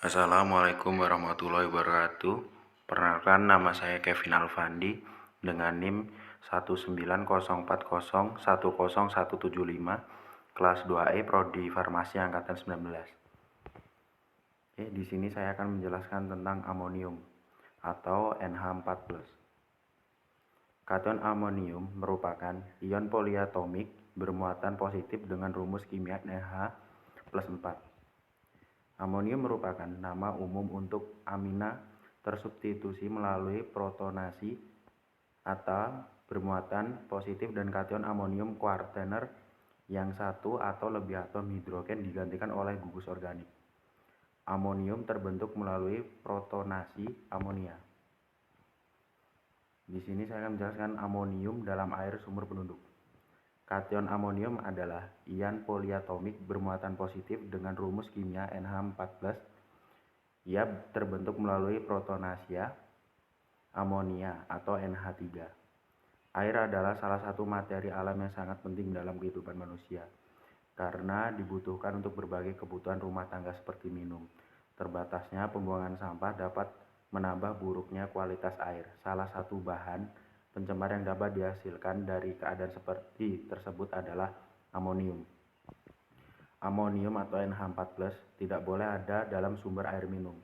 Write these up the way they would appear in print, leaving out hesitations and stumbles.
Assalamualaikum warahmatullahi wabarakatuh. Perkenalkan, nama saya Kevin Alfandi dengan NIM 19040100175 kelas 2E Prodi Farmasi angkatan 19. Di sini saya akan menjelaskan tentang amonium atau NH4+. Kation amonium merupakan ion poliatomik bermuatan positif dengan rumus kimia NH+4. Amonium merupakan nama umum untuk amina tersubstitusi melalui protonasi atau bermuatan positif dan kation amonium kuartener yang satu atau lebih atom hidrogen digantikan oleh gugus organik. Amonium terbentuk melalui protonasi amonia. Di sini saya akan menjelaskan amonium dalam air sumur penduduk. Kation amonium adalah ion poliatomik bermuatan positif dengan rumus kimia NH4+. Ia terbentuk melalui protonasia amonia atau NH3. Air adalah salah satu materi alam yang sangat penting dalam kehidupan manusia karena dibutuhkan untuk berbagai kebutuhan rumah tangga seperti minum. Terbatasnya pembuangan sampah dapat menambah buruknya kualitas air. Salah satu bahan pencemar yang dapat dihasilkan dari keadaan seperti tersebut adalah amonium. Amonium atau NH4+ tidak boleh ada dalam sumber air minum.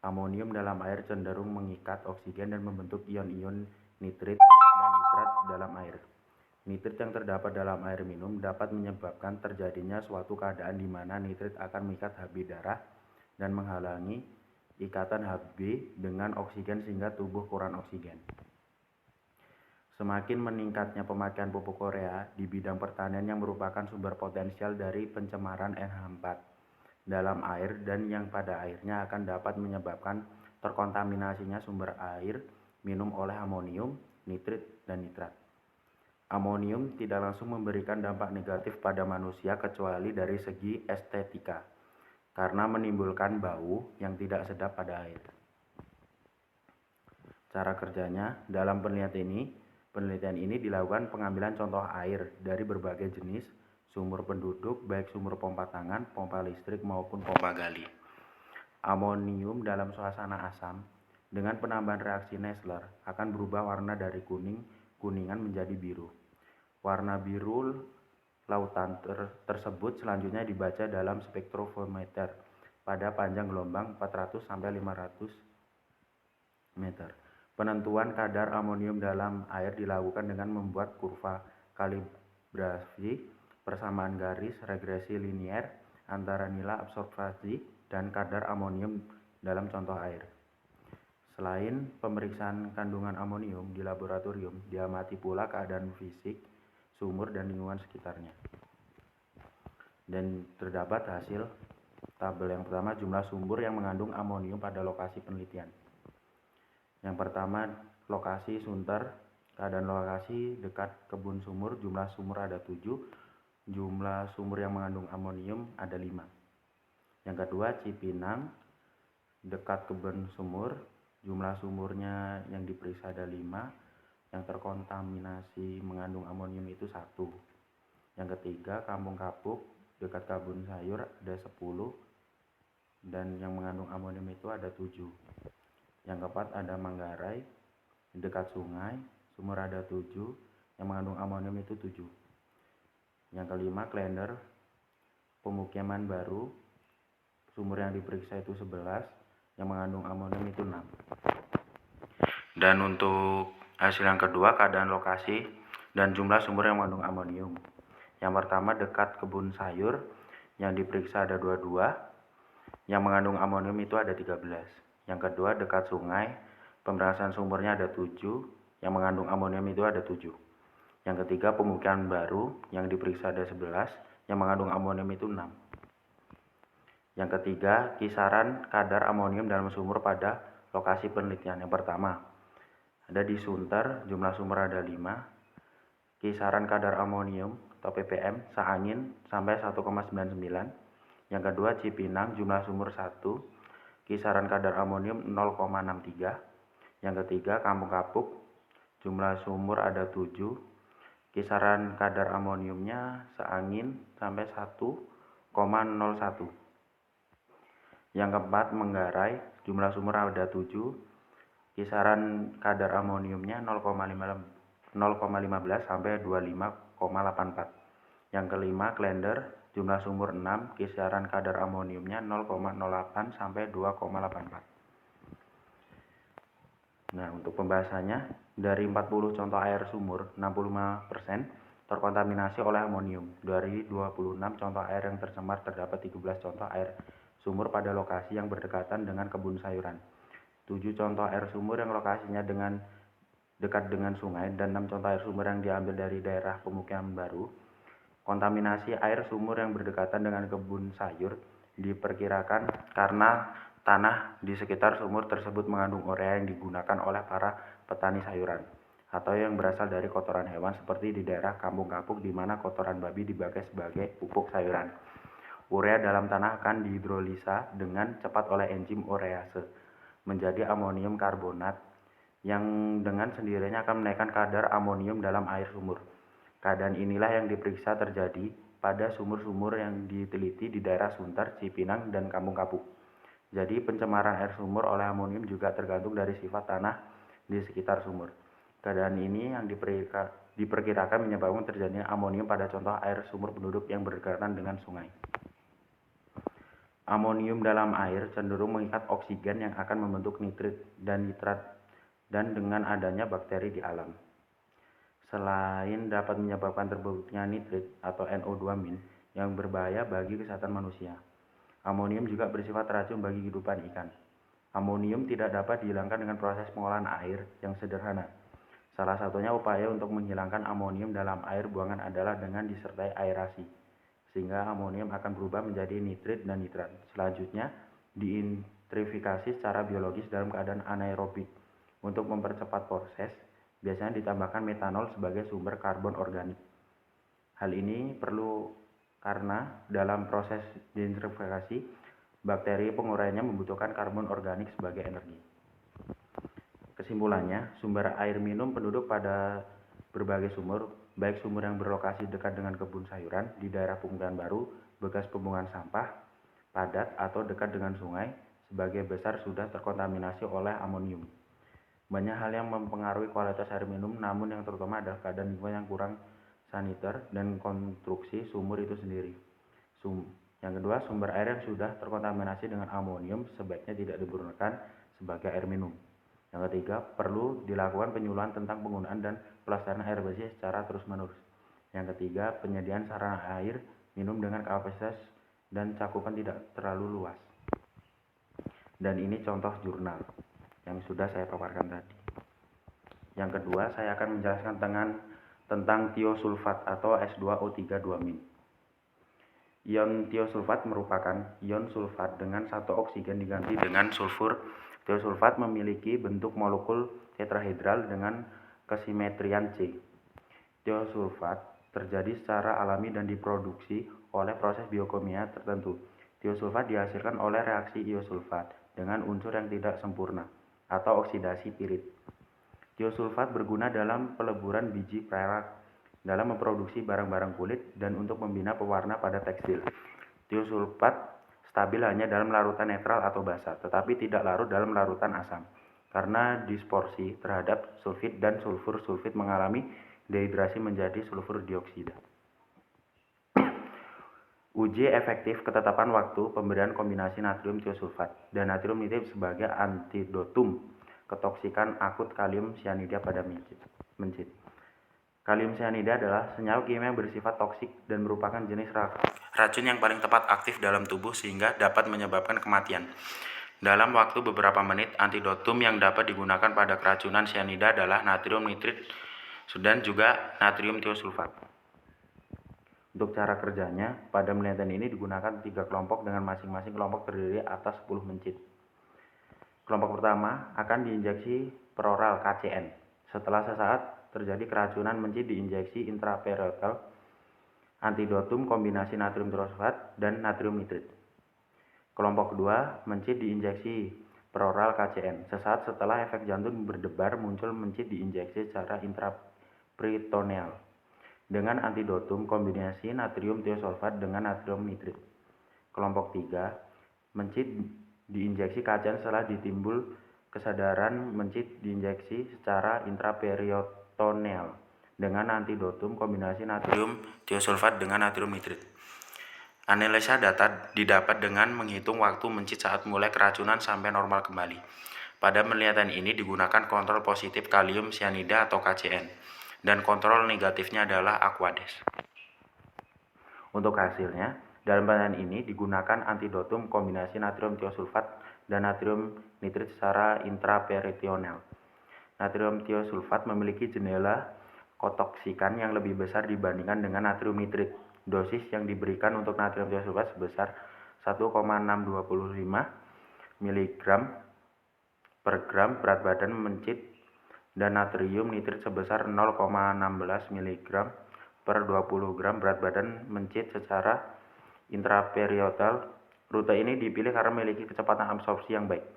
Amonium dalam air cenderung mengikat oksigen dan membentuk ion-ion nitrit dan nitrat dalam air. Nitrit yang terdapat dalam air minum dapat menyebabkan terjadinya suatu keadaan di mana nitrit akan mengikat Hb darah dan menghalangi ikatan Hb dengan oksigen sehingga tubuh kurang oksigen. Semakin meningkatnya pemakaian pupuk Korea di bidang pertanian yang merupakan sumber potensial dari pencemaran NH4 dalam air dan yang pada akhirnya akan dapat menyebabkan terkontaminasinya sumber air minum oleh amonium, nitrit, dan nitrat. Amonium tidak langsung memberikan dampak negatif pada manusia kecuali dari segi estetika, karena menimbulkan bau yang tidak sedap pada air. Cara kerjanya, dalam penelitian ini dilakukan pengambilan contoh air dari berbagai jenis sumur penduduk, baik sumur pompa tangan, pompa listrik, maupun pompa gali. Amonium dalam suasana asam dengan penambahan reaksi Nessler akan berubah warna dari kuningan menjadi biru. Warna biru lautan tersebut selanjutnya dibaca dalam spektrofometer pada panjang gelombang 400-500 meter. Penentuan kadar amonium dalam air dilakukan dengan membuat kurva kalibrasi persamaan garis regresi linier antara nilai absorpsi dan kadar amonium dalam contoh air. Selain pemeriksaan kandungan amonium di laboratorium, diamati pula keadaan fisik sumur dan lingkungan sekitarnya. Dan terdapat hasil tabel yang pertama, jumlah sumur yang mengandung amonium pada lokasi penelitian. Yang pertama, lokasi Sunter, keadaan lokasi dekat kebun sumur, jumlah sumur ada 7, jumlah sumur yang mengandung amonium ada 5. Yang kedua, Cipinang, dekat kebun sumur, jumlah sumurnya yang diperiksa ada 5, yang terkontaminasi mengandung amonium itu 1. Yang ketiga, Kampung Kapuk, dekat kebun sayur ada 10, dan yang mengandung amonium itu ada 7. Yang keempat ada Manggarai, dekat sungai, sumur ada 7, yang mengandung amonium itu 7. Yang kelima, Klender, pemukiman baru, sumur yang diperiksa itu 11, yang mengandung amonium itu 6. Dan untuk hasil yang kedua, keadaan lokasi dan jumlah sumur yang mengandung amonium. Yang pertama, dekat kebun sayur, yang diperiksa ada 22, yang mengandung amonium itu ada 13. Yang kedua, dekat sungai, pemeriksaan sumurnya ada 7, yang mengandung amonium itu ada 7. Yang ketiga, pemukiman baru, yang diperiksa ada 11, yang mengandung amonium itu 6. Yang ketiga, kisaran kadar amonium dalam sumur pada lokasi penelitian. Yang pertama, ada di Sunter, jumlah sumur ada 5, kisaran kadar amonium atau ppm seangin sampai 1,99. Yang kedua, Cipinang, jumlah sumur 1, kisaran kadar amonium 0,63. Yang ketiga, Kampung Kapuk, jumlah sumur ada 7, kisaran kadar amoniumnya seangin sampai 1,01. Yang keempat, menggarai. Jumlah sumur ada 7. Kisaran kadar amoniumnya 0,15 sampai 25,84. Yang kelima, klender. Jumlah sumur 6. Kisaran kadar amoniumnya 0,08 sampai 2,84. Nah, untuk pembahasannya, dari 40 contoh air sumur, 65% terkontaminasi oleh amonium. Dari 26 contoh air yang tercemar, terdapat 13 contoh air sumur pada lokasi yang berdekatan dengan kebun sayuran. 7 contoh air sumur yang lokasinya dekat dengan sungai, dan 6 contoh air sumur yang diambil dari daerah pemukiman baru. Kontaminasi air sumur yang berdekatan dengan kebun sayur diperkirakan karena tanah di sekitar sumur tersebut mengandung urea yang digunakan oleh para petani sayuran, atau yang berasal dari kotoran hewan seperti di daerah kampung-kampung di mana kotoran babi dipakai sebagai pupuk sayuran. Urea dalam tanah akan dihidrolisa dengan cepat oleh enzim urease menjadi amonium karbonat yang dengan sendirinya akan menaikkan kadar amonium dalam air sumur. Keadaan inilah yang diperiksa terjadi pada sumur-sumur yang diteliti di daerah Sunter, Cipinang, dan Kampung-Kapuk. Jadi pencemaran air sumur oleh amonium juga tergantung dari sifat tanah di sekitar sumur. Keadaan ini yang diperkirakan menyebabkan terjadinya amonium pada contoh air sumur penduduk yang berdekatan dengan sungai. Amonium dalam air cenderung mengikat oksigen yang akan membentuk nitrit dan nitrat, dan dengan adanya bakteri di alam. Selain dapat menyebabkan terbentuknya nitrit atau NO2- yang berbahaya bagi kesehatan manusia, amonium juga bersifat racun bagi kehidupan ikan. Amonium tidak dapat dihilangkan dengan proses pengolahan air yang sederhana. Salah satunya upaya untuk menghilangkan amonium dalam air buangan adalah dengan disertai aerasi, sehingga amonium akan berubah menjadi nitrit dan nitrat. Selanjutnya, diintrifikasi secara biologis dalam keadaan anaerobik. Untuk mempercepat proses, biasanya ditambahkan metanol sebagai sumber karbon organik. Hal ini perlu karena dalam proses deintrifikasi, bakteri penguraiannya membutuhkan karbon organik sebagai energi. Kesimpulannya, sumber air minum penduduk pada berbagai sumur, baik sumur yang berlokasi dekat dengan kebun sayuran, di daerah pemukiman baru, bekas pembuangan sampah, padat, atau dekat dengan sungai, sebagian besar sudah terkontaminasi oleh amonium. Banyak hal yang mempengaruhi kualitas air minum, namun yang terutama adalah keadaan lingkungan yang kurang saniter dan konstruksi sumur itu sendiri. Yang kedua, sumber air yang sudah terkontaminasi dengan amonium sebaiknya tidak digunakan sebagai air minum. Yang ketiga, perlu dilakukan penyuluhan tentang penggunaan dan pelestarian air bersih secara terus-menerus. Yang ketiga, penyediaan sarana air minum dengan kapasitas dan cakupan tidak terlalu luas. Dan ini contoh jurnal yang sudah saya paparkan tadi. Yang kedua, saya akan menjelaskan tentang tiosulfat atau S2O3-2-. Ion tiosulfat merupakan ion sulfat dengan satu oksigen diganti dengan sulfur. Tiosulfat memiliki bentuk molekul tetrahedral dengan kesimetrian C. Tiosulfat terjadi secara alami dan diproduksi oleh proses biokimia tertentu. Tiosulfat dihasilkan oleh reaksi iosulfat dengan unsur yang tidak sempurna atau oksidasi pirit. Tiosulfat berguna dalam peleburan biji perak, dalam memproduksi barang-barang kulit, dan untuk membina pewarna pada tekstil. Tiosulfat stabil hanya dalam larutan netral atau basa, tetapi tidak larut dalam larutan asam. Karena distorsi terhadap sulfit dan sulfur mengalami dehidrasi menjadi sulfur dioksida. Uji efektif ketetapan waktu pemberian kombinasi natrium tiosulfat dan natrium nitrit sebagai antidotum ketoksikan akut kalium cyanida pada mencit. Kalium cyanida adalah senyawa kimia yang bersifat toksik dan merupakan jenis racun yang paling tepat aktif dalam tubuh sehingga dapat menyebabkan kematian. Dalam waktu beberapa menit, antidotum yang dapat digunakan pada keracunan cyanida adalah natrium nitrit dan juga natrium tiosulfat. Untuk cara kerjanya, pada penelitian ini digunakan 3 kelompok dengan masing-masing kelompok terdiri atas 10 mencit. Kelompok pertama akan diinjeksi peroral KCN. Setelah sesaat terjadi keracunan mencit diinjeksi intraperitoneal antidotum kombinasi natrium tiosulfat dan natrium nitrit. Kelompok kedua, mencit diinjeksi peroral KCN. Sesaat setelah efek jantung berdebar muncul mencit diinjeksi secara intraperitoneal dengan antidotum kombinasi natrium tiosulfat dengan natrium nitrit. Kelompok 3, mencit diinjeksi KCN setelah ditimbul kesadaran mencit diinjeksi secara intraperitoneal dengan antidotum kombinasi natrium tiosulfat dengan natrium nitrit. Analisa data didapat dengan menghitung waktu mencit saat mulai keracunan sampai normal kembali. Pada penelitian ini digunakan kontrol positif kalium sianida atau KCN, dan kontrol negatifnya adalah Aquades. Untuk hasilnya, dalam penelitian ini digunakan antidotum kombinasi natrium tiosulfat dan natrium nitrit secara intraperitoneal. Natrium tiosulfat memiliki jendela kotoksikan yang lebih besar dibandingkan dengan natrium nitrit. Dosis yang diberikan untuk natrium tiosulfat sebesar 1,625 mg per gram berat badan mencit dan natrium nitrit sebesar 0,16 mg per 20 gram berat badan mencit secara intraperitoneal. Rute ini dipilih karena memiliki kecepatan absorpsi yang baik,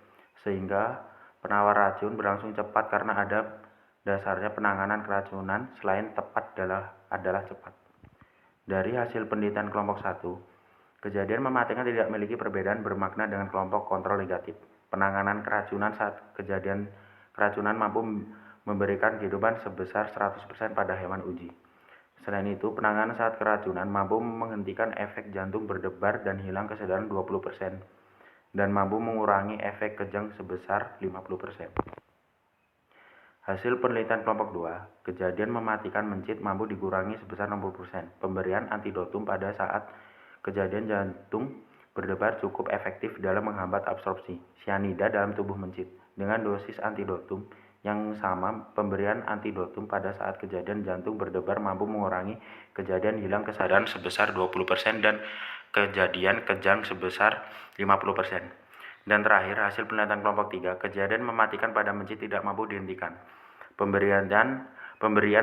sehingga penawar racun berlangsung cepat karena ada dasarnya penanganan keracunan selain tepat adalah cepat. Dari hasil penelitian kelompok 1, kejadian mematikan tidak memiliki perbedaan bermakna dengan kelompok kontrol negatif. Penanganan keracunan saat kejadian keracunan mampu memberikan kehidupan sebesar 100% pada hewan uji. Selain itu, penanganan saat keracunan mampu menghentikan efek jantung berdebar dan hilang kesadaran 20%, dan mampu mengurangi efek kejang sebesar 50%. Hasil penelitian kelompok 2, kejadian mematikan mencit mampu dikurangi sebesar 60%. Pemberian antidotum pada saat kejadian jantung berdebar cukup efektif dalam menghambat absorpsi sianida dalam tubuh mencit. Dengan dosis antidotum yang sama, pemberian antidotum pada saat kejadian jantung berdebar mampu mengurangi kejadian hilang kesadaran sebesar 20% dan kejadian kejang sebesar 50%. Dan terakhir, hasil penelitian kelompok 3, kejadian mematikan pada mencit tidak mampu dihentikan. Pemberian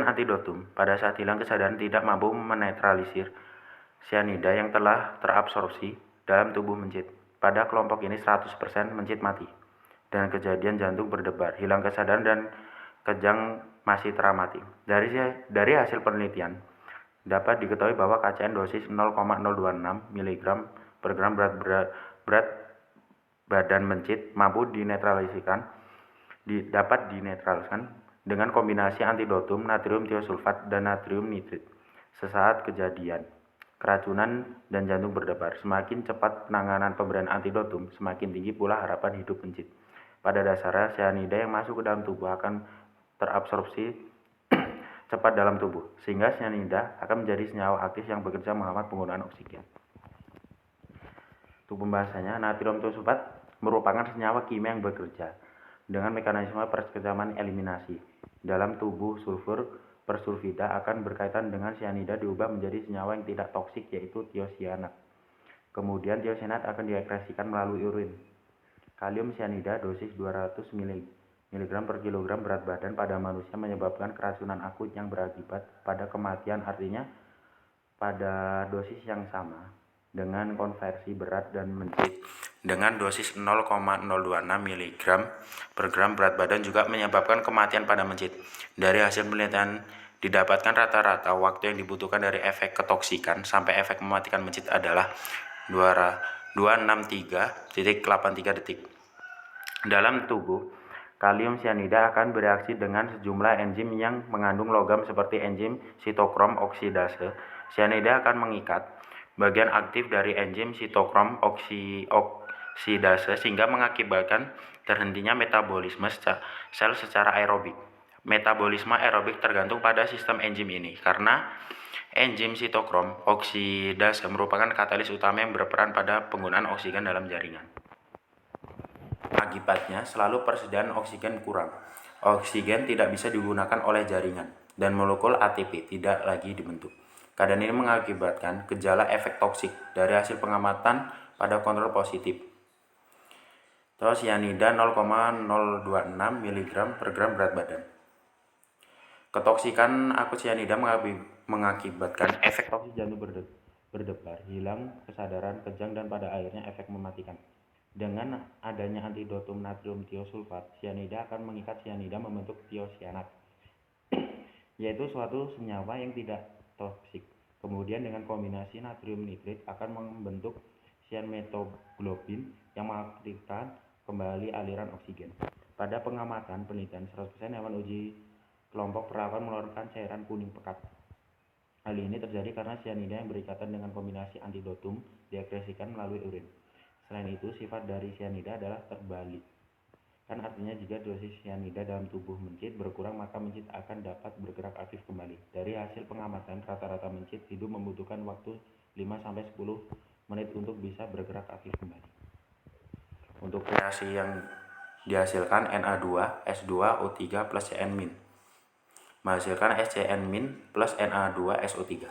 antidotum pada saat hilang kesadaran tidak mampu menetralisir sianida yang telah terabsorpsi dalam tubuh mencit. Pada kelompok ini 100% mencit mati, dan kejadian jantung berdebar, hilang kesadaran, dan kejang masih teramati. Dari hasil penelitian, dapat diketahui bahwa KCN dosis 0,026 mg per gram berat badan mencit mampu dapat dinetraliskan dengan kombinasi antidotum natrium tiosulfat dan natrium nitrit sesaat kejadian keracunan dan jantung berdebar. Semakin cepat penanganan pemberian antidotum, semakin tinggi pula harapan hidup mencit. Pada dasarnya, sianida yang masuk ke dalam tubuh akan terabsorpsi cepat dalam tubuh, sehingga sianida akan menjadi senyawa aktif yang bekerja menghambat penggunaan oksigen. Untuk pembahasannya, natrium tiosulfat merupakan senyawa kimia yang bekerja dengan mekanisme perkecaman eliminasi. Dalam tubuh, sulfur persulfida akan berkaitan dengan sianida diubah menjadi senyawa yang tidak toksik, yaitu tiosianat. Kemudian tiosianat akan diekskresikan melalui urin. Kalium sianida dosis 200 mg per kilogram berat badan pada manusia menyebabkan keracunan akut yang berakibat pada kematian, artinya pada dosis yang sama dengan konversi berat dan mencit dengan dosis 0,026 mg per gram berat badan juga menyebabkan kematian pada mencit. Dari hasil penelitian didapatkan rata-rata waktu yang dibutuhkan dari efek ketoksikan sampai efek mematikan mencit adalah 263,83 detik. Dalam tubuh, kalium sianida akan bereaksi dengan sejumlah enzim yang mengandung logam seperti enzim sitokrom oksidase. Sianida akan mengikat bagian aktif dari enzim sitokrom oksidase sehingga mengakibatkan terhentinya metabolisme sel secara aerobik. Metabolisme aerobik tergantung pada sistem enzim ini karena enzim sitokrom oksidase merupakan katalis utama yang berperan pada penggunaan oksigen dalam jaringan. Akibatnya, selalu persediaan oksigen kurang. Oksigen tidak bisa digunakan oleh jaringan, dan molekul ATP tidak lagi dibentuk. Keadaan ini mengakibatkan gejala efek toksik dari hasil pengamatan pada kontrol positif. Sianida 0,026 mg per gram berat badan. Ketoksikan akut sianida mengakibatkan efek toksik jantung berdebar, hilang kesadaran, kejang, dan pada akhirnya efek mematikan. Dengan adanya antidotum natrium tiosulfat, sianida akan mengikat sianida membentuk tiosianat, yaitu suatu senyawa yang tidak toksik. Kemudian dengan kombinasi natrium nitrit akan membentuk cyanmetoglobin yang mengaktifkan kembali aliran oksigen. Pada pengamatan penelitian 100% hewan uji kelompok perlakuan mengeluarkan cairan kuning pekat. Hal ini terjadi karena cyanida yang berikatan dengan kombinasi antidotum diekskresikan melalui urin. Selain itu, sifat dari cyanida adalah terbalik. Kan artinya jika dosis cyanida dalam tubuh mencit berkurang, maka mencit akan dapat bergerak aktif kembali. Dari hasil pengamatan, rata-rata mencit hidup membutuhkan waktu 5-10 menit untuk bisa bergerak aktif kembali. Untuk reaksi yang dihasilkan Na2, S2O3 plus Cn-, menghasilkan SCN- plus Na2SO3.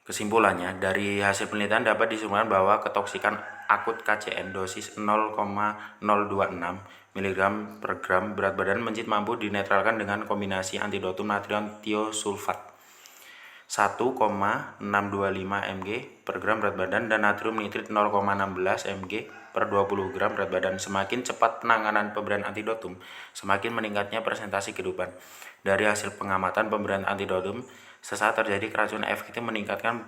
Kesimpulannya, dari hasil penelitian dapat disimpulkan bahwa ketoksikan akut KCN dosis 0,026 mg per gram berat badan mencit mampu dinetralkan dengan kombinasi antidotum natrium tiosulfat 1,625 mg per gram berat badan dan natrium nitrit 0,16 mg per 20 gram berat badan. Semakin cepat penanganan pemberian antidotum, semakin meningkatnya presentasi kehidupan. Dari hasil pengamatan pemberian antidotum, sesaat terjadi keracunan efektif meningkatkan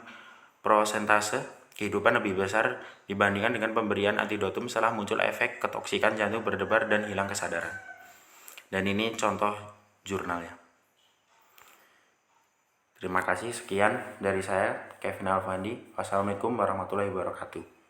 prosentase kehidupan lebih besar dibandingkan dengan pemberian antidotum setelah muncul efek ketoksikan jantung berdebar dan hilang kesadaran. Dan ini contoh jurnalnya. Terima kasih, sekian dari saya, Kevin Alfandi. Wassalamualaikum warahmatullahi wabarakatuh.